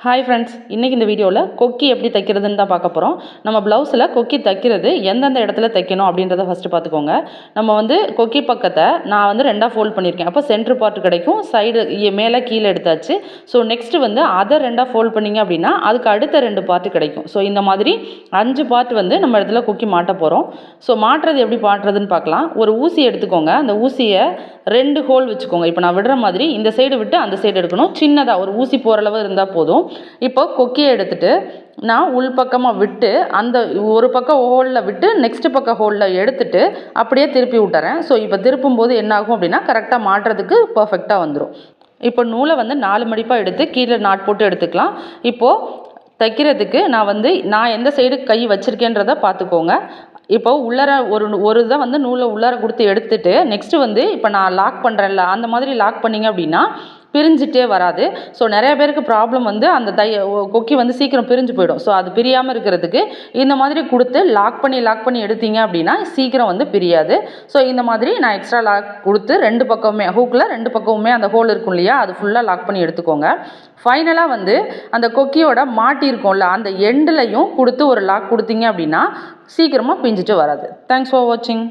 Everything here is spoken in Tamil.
ஹாய் ஃப்ரெண்ட்ஸ், இன்றைக்கி இந்த வீடியோவில் கொக்கி எப்படி தைக்கிறதுன்னு தான் பார்க்க போகிறோம். நம்ம ப்ளவுஸில் கொக்கி தைக்கிறது எந்தெந்த இடத்துல தைக்கணும் அப்படின்றத ஃபஸ்ட்டு பார்த்துக்கோங்க. நம்ம கொக்கி பக்கத்தை நான் ரெண்டாக ஃபோல்ட் பண்ணியிருக்கேன். அப்போ சென்ட்ரு பார்ட் கிடைக்கும், சைடு மேலே கீழே எடுத்தாச்சு. ஸோ நெக்ஸ்ட்டு அதை ரெண்டாக ஃபோல்ட் பண்ணிங்க அப்படின்னா அதுக்கு அடுத்த 2 பார்ட்டு கிடைக்கும். ஸோ இந்த மாதிரி 5 பார்ட் நம்ம இடத்துல கொக்கி மாட்ட போகிறோம். ஸோ மாட்டுறது எப்படி மாட்டுறதுன்னு பார்க்கலாம். ஒரு ஊசி எடுத்துக்கோங்க. அந்த ஊசியை 2 ஹோல் வச்சுக்கோங்க. இப்போ நான் விடுற மாதிரி இந்த சைடு விட்டு அந்த சைடு எடுக்கணும். சின்னதாக ஒரு ஊசி போகிற அளவு இருந்தால் போதும். இப்போ கொக்கியை எடுத்துட்டு நான் உள்பக்கமாக விட்டு அந்த ஒரு பக்கம் ஹோலில் விட்டு நெக்ஸ்ட் பக்கம் ஹோலில் எடுத்துட்டு அப்படியே திருப்பி விட்டுறேன். ஸோ இப்போ திருப்பும்போது என்ன ஆகும் அப்படின்னா கரெக்டாக மாட்டுறதுக்கு பர்ஃபெக்டாக வந்துடும். இப்போ நூலை 4 மடிப்பாக எடுத்து கீழே நாட் போட்டு எடுத்துக்கலாம். இப்போது தைக்கிறதுக்கு நான் எந்த சைடு கை வச்சுருக்கேன்றதை பார்த்துக்கோங்க. இப்போ உள்ளார ஒரு இதை நூலை உள்ளார கொடுத்து எடுத்துட்டு நெக்ஸ்ட்டு இப்போ நான் லாக் பண்ணுறேன்ல அந்த மாதிரி லாக் பண்ணிங்க அப்படின்னா பிரிஞ்சிட்டே வராது. ஸோ நிறைய பேருக்கு ப்ராப்ளம் அந்த கொக்கி சீக்கிரம் பிரிஞ்சு போயிடும். ஸோ அது பிரியாமல் இருக்கிறதுக்கு இந்த மாதிரி கொடுத்து லாக் பண்ணி எடுத்தீங்க அப்படின்னா சீக்கிரம் பிரியாது. ஸோ இந்த மாதிரி நான் எக்ஸ்ட்ரா லாக் கொடுத்து 2 பக்கமுமே ஹூக்கில் 2 பக்கமுமே அந்த ஹோல் இருக்கும் இல்லையா, அது ஃபுல்லாக லாக் பண்ணி எடுத்துக்கோங்க. ஃபைனலாக அந்த கொக்கியோட மாட்டியிருக்கோம்ல அந்த எண்டுலையும் கொடுத்து ஒரு லாக் கொடுத்தீங்க அப்படின்னா சீக்கிரமாக பிஞ்சிட்டு வராது. தேங்க்ஸ் ஃபார் வாட்சிங்.